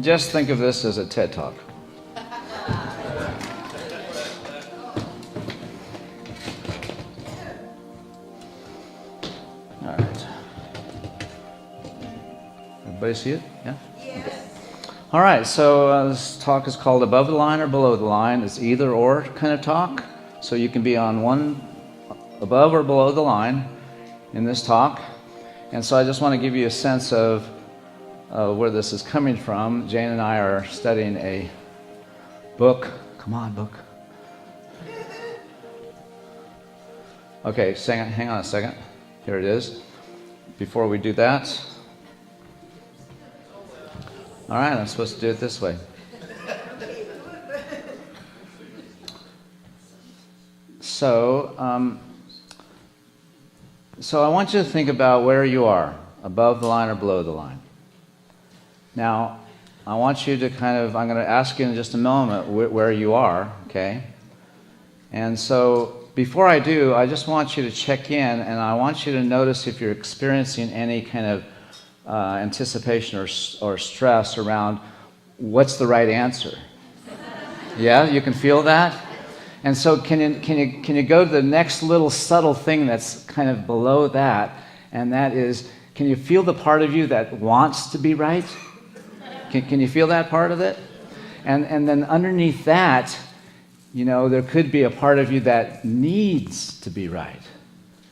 Just think of this as a TED Talk. All right. Everybody see it? Yeah? Yes. Okay. All right, so this talk is called Above the Line or Below the Line. It's either or kind of talk. So you can be on one above or below the line in this talk. And so I just want to give you a sense of where this is coming from. Jane and I are studying a book. Come on, book. Okay, hang on a second. Here it is. Before we do that, all right, I'm supposed to do it this way. So I want you to think about where you are, above the line or below the line. Now, I want you to I'm going to ask you in just a moment where you are, okay? And so before I do, I just want you to check in, and I want you to notice if you're experiencing any kind of anticipation or stress around what's the right answer. Yeah, you can feel that? And so can you go to the next little subtle thing that's kind of below that, and that is, can you feel the part of you that wants to be right? Can you feel that part of it? And then underneath that, you know, there could be a part of you that needs to be right.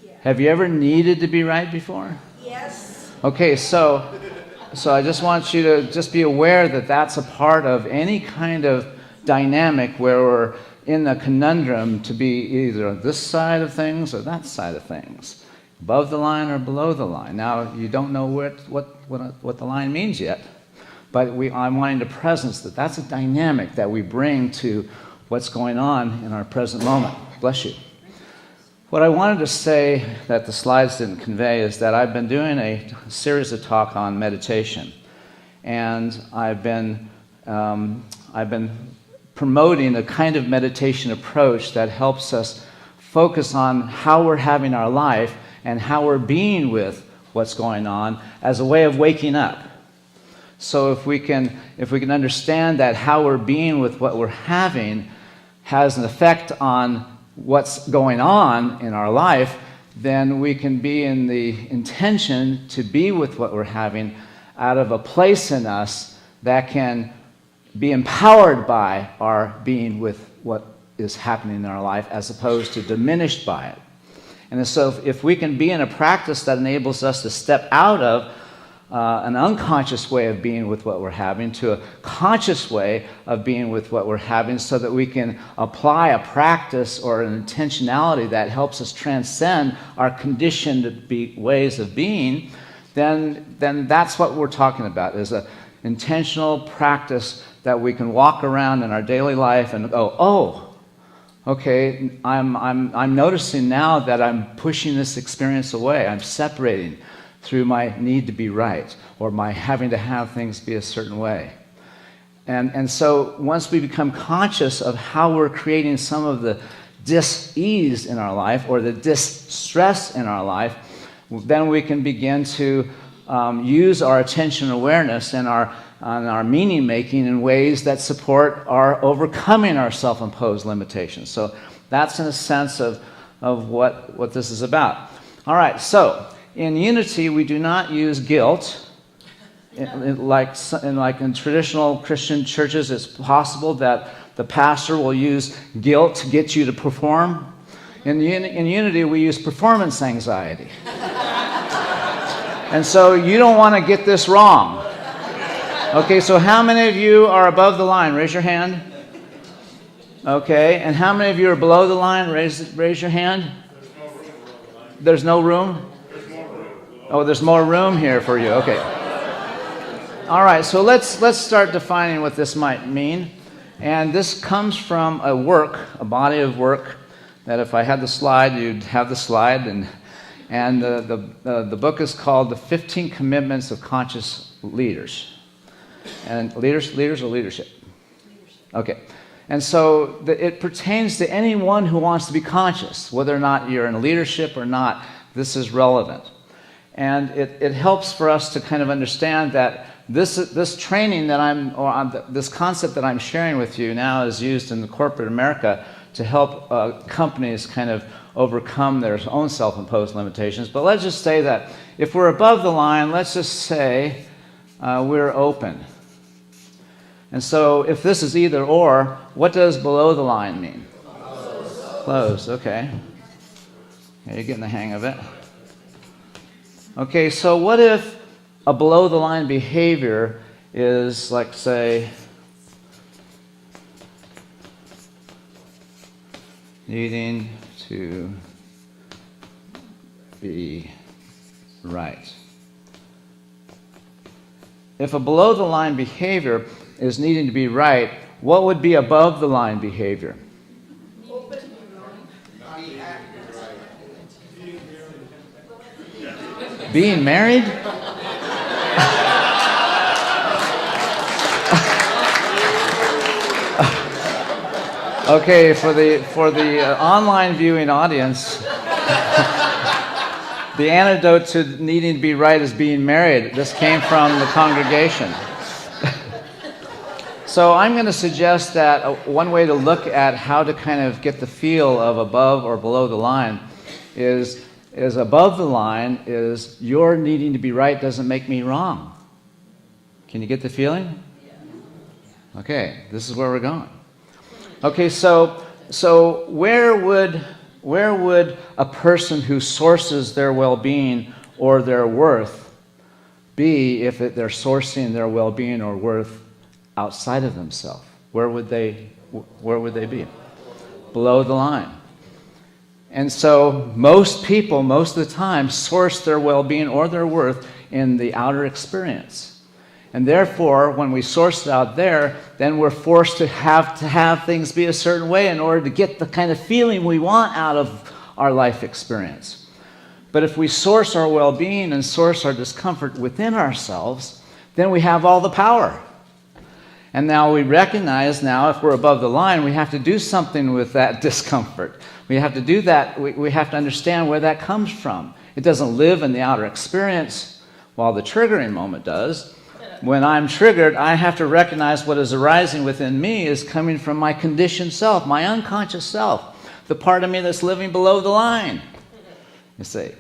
Yeah. Have you ever needed to be right before? Yes. Okay, so I just want you to just be aware that that's a part of any kind of dynamic where we're in a conundrum to be either on this side of things or that side of things, above the line or below the line. Now, you don't know what the line means yet, but I'm wanting to presence that's a dynamic that we bring to what's going on in our present moment. Bless you. What I wanted to say that the slides didn't convey is that I've been doing a series of talk on meditation, and I've been promoting a kind of meditation approach that helps us focus on how we're having our life and how we're being with what's going on as a way of waking up. So if we can understand that how we're being with what we're having has an effect on what's going on in our life, then we can be in the intention to be with what we're having out of a place in us that can be empowered by our being with what is happening in our life as opposed to diminished by it. And so if we can be in a practice that enables us to step out of an unconscious way of being with what we're having to a conscious way of being with what we're having so that we can apply a practice or an intentionality that helps us transcend our conditioned ways of being, then that's what we're talking about, is an intentional practice that we can walk around in our daily life and go, oh, okay, I'm noticing now that I'm pushing this experience away. I'm separating through my need to be right or my having to have things be a certain way. And so once we become conscious of how we're creating some of the dis-ease in our life or the dis-stress in our life, then we can begin to use our attention awareness and our meaning making in ways that support our overcoming our self-imposed limitations. So that's in a sense of what this is about. All right, so in Unity, we do not use guilt. Like in traditional Christian churches, it's possible that the pastor will use guilt to get you to perform. In Unity, we use performance anxiety. And so you don't want to get this wrong. Okay, so how many of you are above the line? Raise your hand. Okay, and how many of you are below the line? Raise your hand. There's no room? Oh, there's more room here for you. Okay. All right, so let's start defining what this might mean. And this comes from a body of work, that if I had the slide, you'd have the slide. And the book is called The 15 Commitments of Conscious Leaders. And leaders or leadership? Okay. And so it pertains to anyone who wants to be conscious, whether or not you're in leadership or not. This is relevant. And it helps for us to kind of understand that this training this concept that I'm sharing with you now is used in the corporate America to help companies kind of overcome their own self-imposed limitations. But let's just say that if we're above the line, let's just say we're open. And so if this is either or, what does below the line mean? Closed, okay. You're getting the hang of it. Okay, so what if a below the line behavior is, like, say, needing to be right? If a below the line behavior is needing to be right, what would be above the line behavior? Being married? Okay, for the online viewing audience, the antidote to needing to be right is being married. This came from the congregation. So I'm going to suggest that one way to look at how to kind of get the feel of above or below the line is above the line is your needing to be right doesn't make me wrong. Can you get the feeling? Okay, this is where we're going. Okay, so where would a person who sources their well-being or their worth be if they're sourcing their well-being or worth outside of themselves? Where would they be? Below the line. And so most people, most of the time, source their well-being or their worth in the outer experience. And therefore, when we source it out there, then we're forced to have things be a certain way in order to get the kind of feeling we want out of our life experience. But if we source our well-being and source our discomfort within ourselves, then we have all the power. And now we recognize if we're above the line, we have to do something with that discomfort. We have to do that. We have to understand where that comes from. It doesn't live in the outer experience, while the triggering moment does. When I'm triggered, I have to recognize what is arising within me is coming from my conditioned self, my unconscious self, the part of me that's living below the line, you see.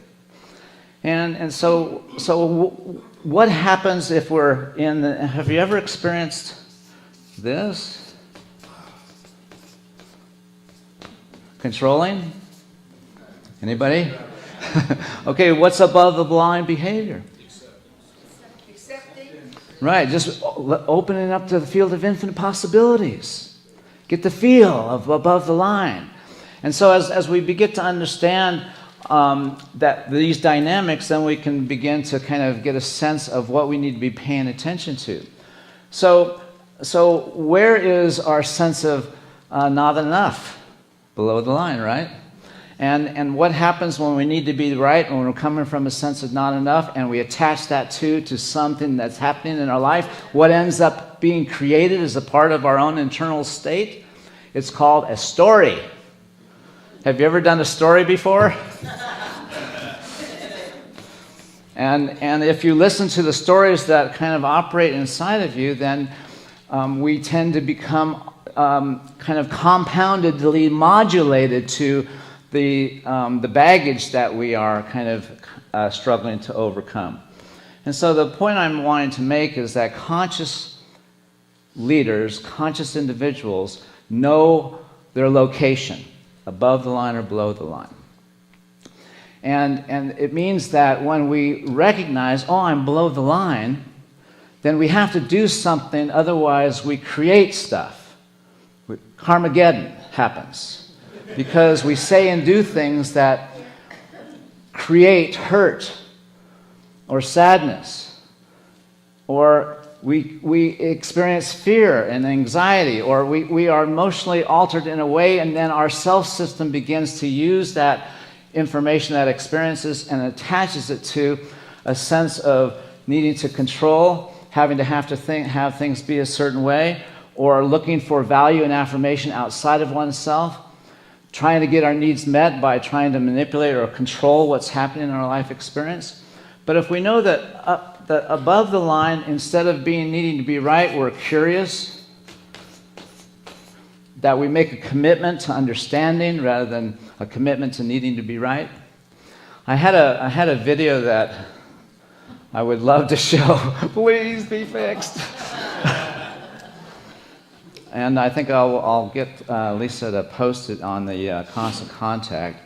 And so what happens if we're in the... Have you ever experienced this? Controlling? Anybody? Okay, what's above the blind behavior? Accepting. Right, just opening up to the field of infinite possibilities. Get the feel of above the line. And so as we begin to understand that these dynamics, then we can begin to kind of get a sense of what we need to be paying attention to. So where is our sense of not enough? Below the line, right? And what happens when we need to be right, when we're coming from a sense of not enough, and we attach that to something that's happening in our life? What ends up being created as a part of our own internal state? It's called a story. Have you ever done a story before? And if you listen to the stories that kind of operate inside of you, then we tend to become kind of compoundedly modulated to the baggage that we are kind of struggling to overcome. And so the point I'm wanting to make is that conscious leaders, conscious individuals, know their location, above the line or below the line. And it means that when we recognize, I'm below the line, then we have to do something, otherwise we create stuff. Carmageddon happens because we say and do things that create hurt or sadness, or we experience fear and anxiety, or we are emotionally altered in a way, and then our self system begins to use that information, that experiences, and attaches it to a sense of needing to control, having to have things be a certain way, or looking for value and affirmation outside of oneself, trying to get our needs met by trying to manipulate or control what's happening in our life experience. But if we know that that above the line, instead of needing to be right, we're curious. That we make a commitment to understanding rather than a commitment to needing to be right. I had a video that I would love to show. Please be fixed. And I think I'll get Lisa to post it on the Constant Contact.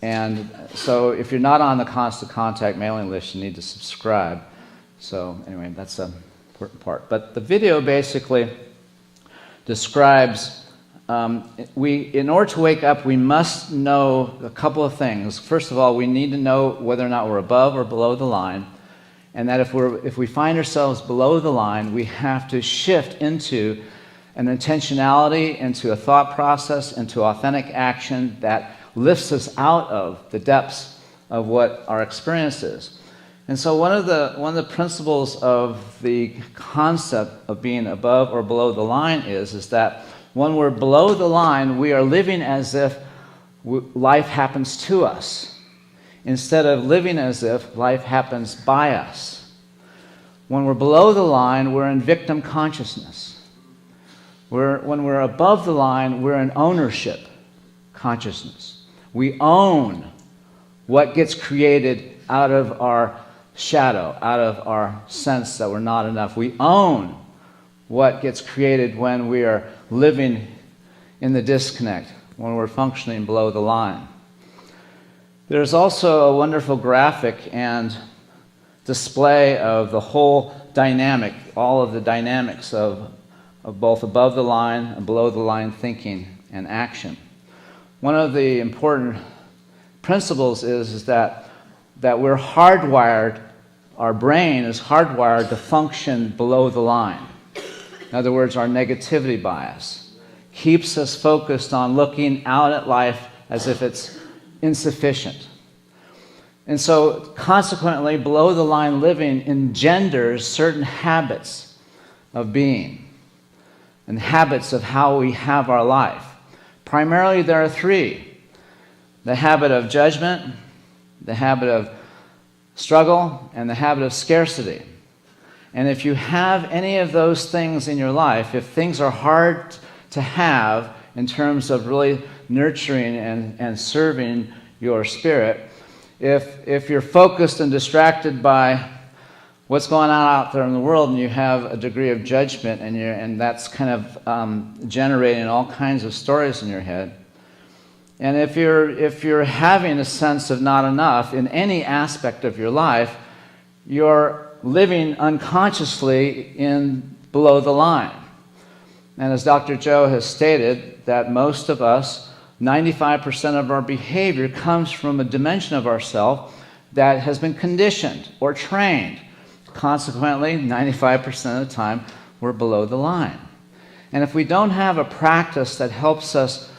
And so if you're not on the Constant Contact mailing list, you need to subscribe. So anyway, that's an important part. But the video basically describes, in order to wake up, we must know a couple of things. First of all, we need to know whether or not we're above or below the line. And that if we find ourselves below the line, we have to shift into an intentionality, into a thought process, into authentic action that lifts us out of the depths of what our experience is. And so one of the principles of the concept of being above or below the line is that when we're below the line, we are living as if life happens to us, instead of living as if life happens by us. When we're below the line, we're in victim consciousness. When we're above the line, we're in ownership consciousness. We own what gets created out of our shadow, out of our sense that we're not enough. We own what gets created when we are living in the disconnect, when we're functioning below the line. There's also a wonderful graphic and display of the whole dynamic, all of the dynamics of both above the line and below the line thinking and action. One of the important principles is that we're hardwired, our brain is hardwired to function below the line. In other words, our negativity bias keeps us focused on looking out at life as if it's insufficient. And so, consequently, below the line living engenders certain habits of being and habits of how we have our life. Primarily, there are three: the habit of judgment, the habit of struggle, and the habit of scarcity. And if you have any of those things in your life, if things are hard to have in terms of really nurturing and serving your spirit, if you're focused and distracted by what's going on out there in the world, and you have a degree of judgment, and that's kind of generating all kinds of stories in your head. And if you're having a sense of not enough in any aspect of your life, you're living unconsciously in below the line. And as Dr. Joe has stated, that most of us, 95% of our behavior comes from a dimension of ourself that has been conditioned or trained. Consequently, 95% of the time, we're below the line. And if we don't have a practice that helps us,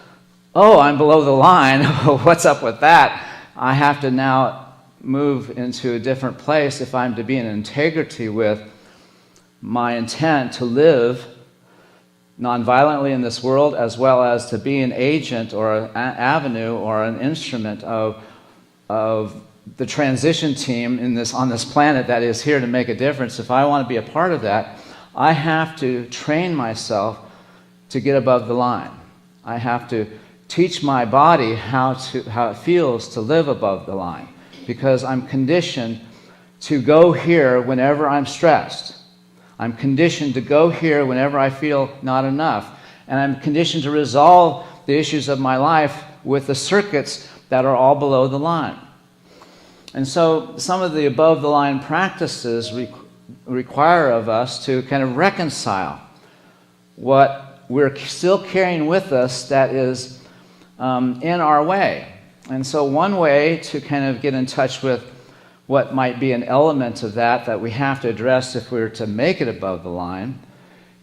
oh, I'm below the line, what's up with that? I have to now move into a different place if I'm to be in integrity with my intent to live nonviolently in this world, as well as to be an agent or an avenue or an instrument of the transition team on this planet that is here to make a difference. If I want to be a part of that, I have to train myself to get above the line. I have to teach my body how it feels to live above the line, because I'm conditioned to go here whenever I'm stressed. I'm conditioned to go here whenever I feel not enough. And I'm conditioned to resolve the issues of my life with the circuits that are all below the line. And so some of the above-the-line practices require of us to kind of reconcile what we're still carrying with us that is in our way. And so one way to kind of get in touch with what might be an element of that we have to address if we're to make it above the line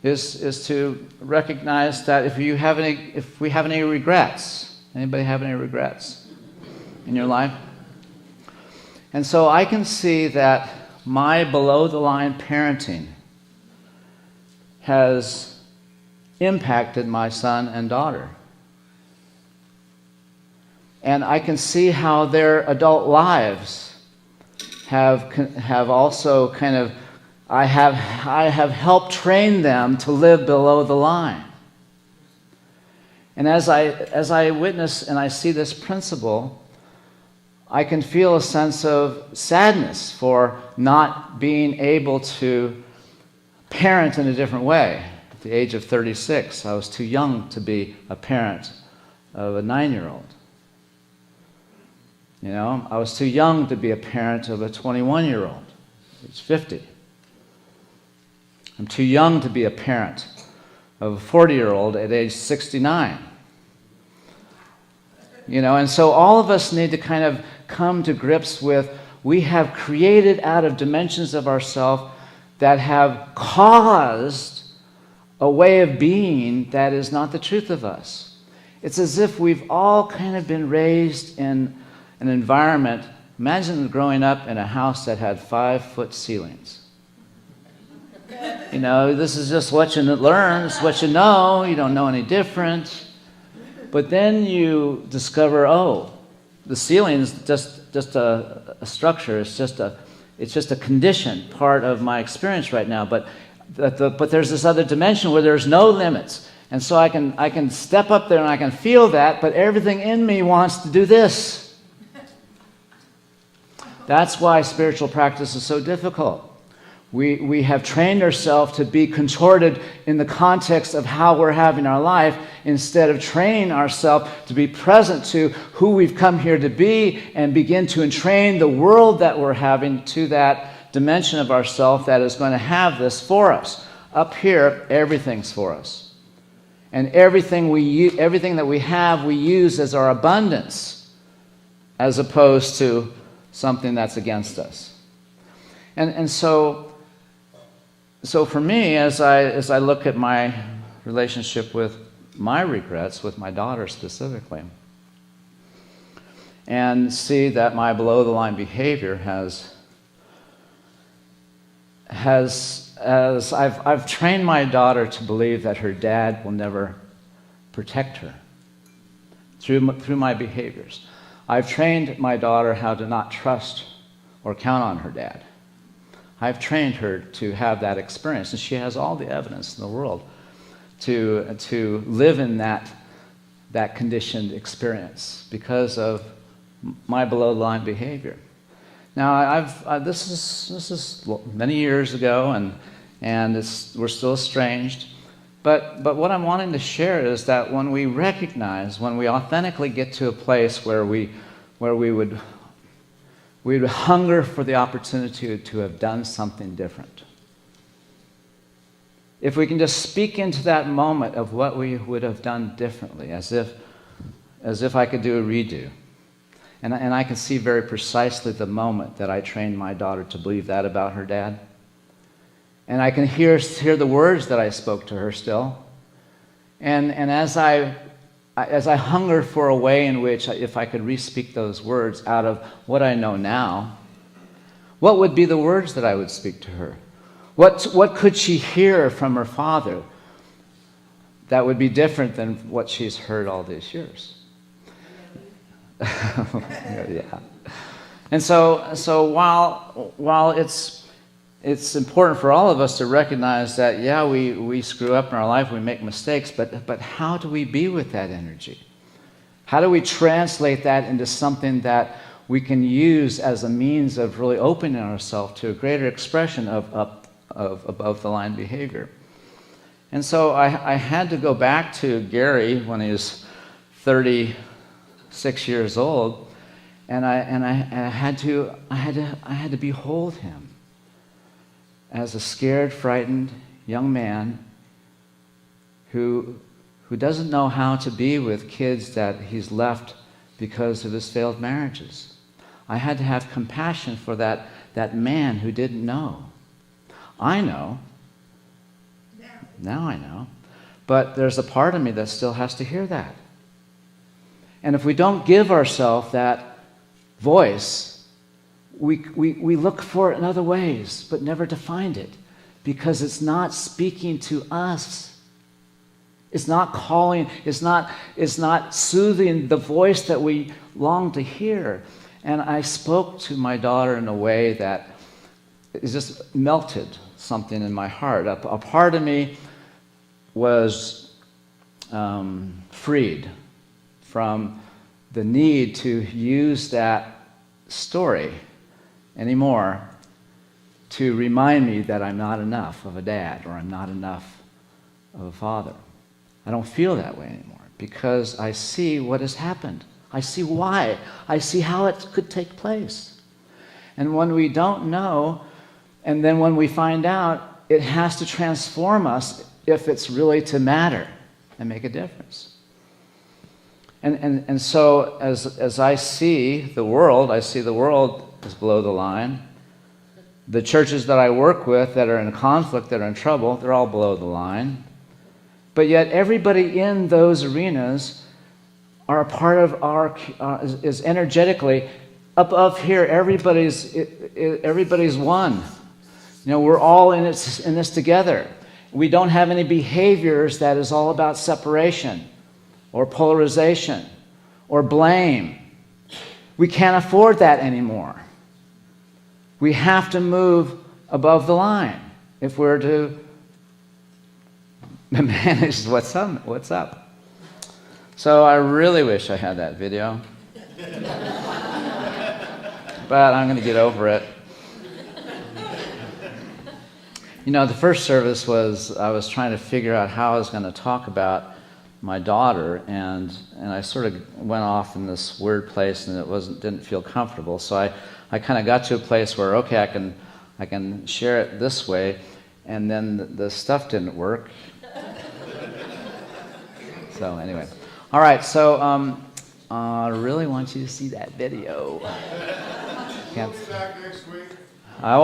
is to recognize that if we have any regrets. Anybody have any regrets in your life? And so I can see that my below-the-line parenting has impacted my son and daughter. And I can see how their adult lives have also kind of, I have helped train them to live below the line. And as I witness and I see this principle, I can feel a sense of sadness for not being able to parent in a different way. At the age of 36, I was too young to be a parent of a 9-year-old. You know, I was too young to be a parent of a 21-year-old who's 50. I'm too young to be a parent of a 40-year-old at age 69. You know, and so all of us need to kind of come to grips with, we have created out of dimensions of ourselves that have caused a way of being that is not the truth of us. It's as if we've all kind of been raised in an environment. Imagine growing up in a house that had 5-foot ceilings. You know, this is just what you learn, it's what you know, you don't know any different. But then you discover, oh, the ceiling's just a structure, it's just a conditioned part of my experience right now. But there's this other dimension where there's no limits. And so I can step up there and I can feel that, but everything in me wants to do this. That's why spiritual practice is so difficult. We have trained ourselves to be contorted in the context of how we're having our life instead of training ourselves to be present to who we've come here to be and begin to entrain the world that we're having to that dimension of ourself that is going to have this for us. Up here, everything's for us. And everything that we have, we use as our abundance as opposed to something that's against us. And so for me, as I look at my relationship with my regrets, with my daughter specifically, and see that my below-the-line behavior I've trained my daughter to believe that her dad will never protect her through my behaviors. I've trained my daughter how to not trust or count on her dad. I've trained her to have that experience, and she has all the evidence in the world to live in that conditioned experience because of my below-the-line behavior. Now, this is many years ago, and we're still estranged. But what I'm wanting to share is that when we authentically get to a place where we would hunger for the opportunity to have done something different. If we can just speak into that moment of what we would have done differently, as if I could do a redo. And I can see very precisely the moment that I trained my daughter to believe that about her dad. And I can hear the words that I spoke to her still. And as I hunger for a way in which, if I could re-speak those words out of what I know now, what would be the words that I would speak to her? What could she hear from her father that would be different than what she's heard all these years? Yeah. And so while it's important for all of us to recognize that, yeah, we screw up in our life, we make mistakes, but how do we be with that energy? How do we translate that into something that we can use as a means of really opening ourselves to a greater expression of above-the-line behavior? And so I had to go back to Gary when he was 36 years old, and I had to behold him as a scared, frightened young man who doesn't know how to be with kids that he's left because of his failed marriages. I had to have compassion for that man who didn't know. I know. Now I know. But there's a part of me that still has to hear that. And if we don't give ourselves that voice, we look for it in other ways, but never to find it, because it's not speaking to us. It's not calling, it's not soothing the voice that we long to hear. And I spoke to my daughter in a way that it just melted something in my heart. A part of me was freed from the need to use that story anymore to remind me that I'm not enough of a dad or I'm not enough of a father. I don't feel that way anymore because I see what has happened. I see why. I see how it could take place. And when we don't know, and then when we find out, it has to transform us if it's really to matter and make a difference. And so as I see the world as below the line. The churches that I work with that are in conflict, that are in trouble, they're all below the line. But yet everybody in those arenas are a part of our, is energetically, up here, everybody's one. We're all in this together. We don't have any behaviors that is all about separation or polarization or blame. We can't afford that anymore. We have to move above the line if we're to manage what's up. So I really wish I had that video. But I'm going to get over it. The first service I was trying to figure out how I was going to talk about my daughter, and I sort of went off in this weird place, and didn't feel comfortable. So I kind of got to a place where, okay, I can share it this way, and then the stuff didn't work. So anyway, all right. So I really want you to see that video. You'll be back next week. I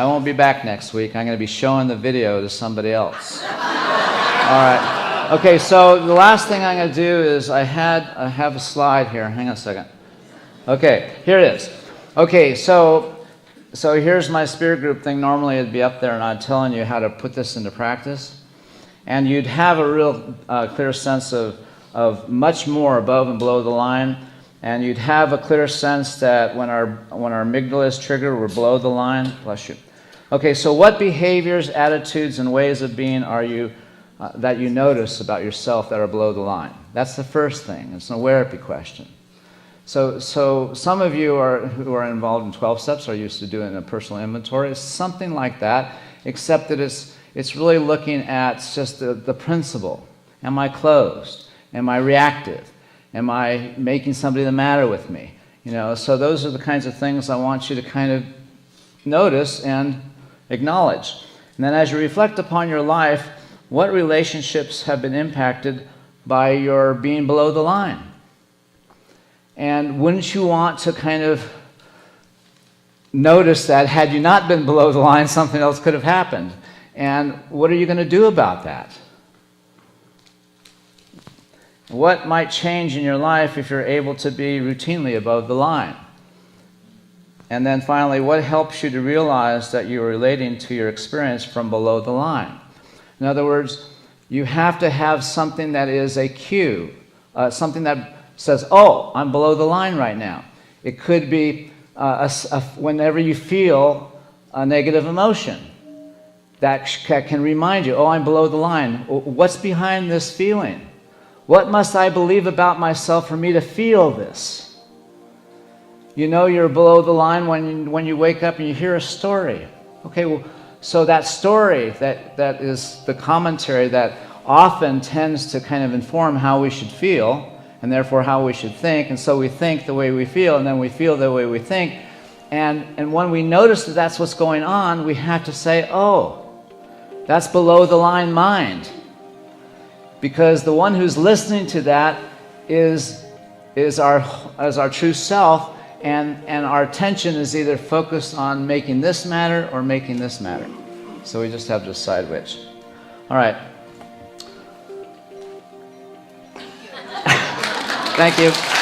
won't be back next week. I'm going to be showing the video to somebody else. All right. Okay, so the last thing I'm going to do is I have a slide here. Hang on a second. Okay, here it is. Okay, so here's my spirit group thing. Normally it'd be up there and I'm telling you how to put this into practice. And you'd have a real clear sense of much more above and below the line. And you'd have a clear sense that when our amygdala is triggered, we're below the line. Bless you. Okay, so what behaviors, attitudes, and ways of being are you that you notice about yourself that are below the line? That's the first thing. It's an awareness question. So some of you who are involved in 12 steps are used to doing a personal inventory. It's something like that, except that it's really looking at just the principle. Am I closed? Am I reactive? Am I making somebody the matter with me? So those are the kinds of things I want you to kind of notice and acknowledge. And then as you reflect upon your life, what relationships have been impacted by your being below the line? And wouldn't you want to kind of notice that had you not been below the line, something else could have happened? And what are you going to do about that? What might change in your life if you're able to be routinely above the line? And then finally, what helps you to realize that you're relating to your experience from below the line? In other words, you have to have something that is a cue, something that says, oh, I'm below the line right now. It could be whenever you feel a negative emotion that can remind you, oh, I'm below the line. What's behind this feeling? What must I believe about myself for me to feel this? You're below the line when you wake up and you hear a story. Okay, well, so that story, that is the commentary that often tends to kind of inform how we should feel, and therefore how we should think. And so we think the way we feel, and then we feel the way we think. And when we notice that that's what's going on, we have to say, oh, that's below the line mind. Because the one who's listening to that is our true self, and our attention is either focused on making this matter or making this matter. So we just have to decide which. All right. Thank you.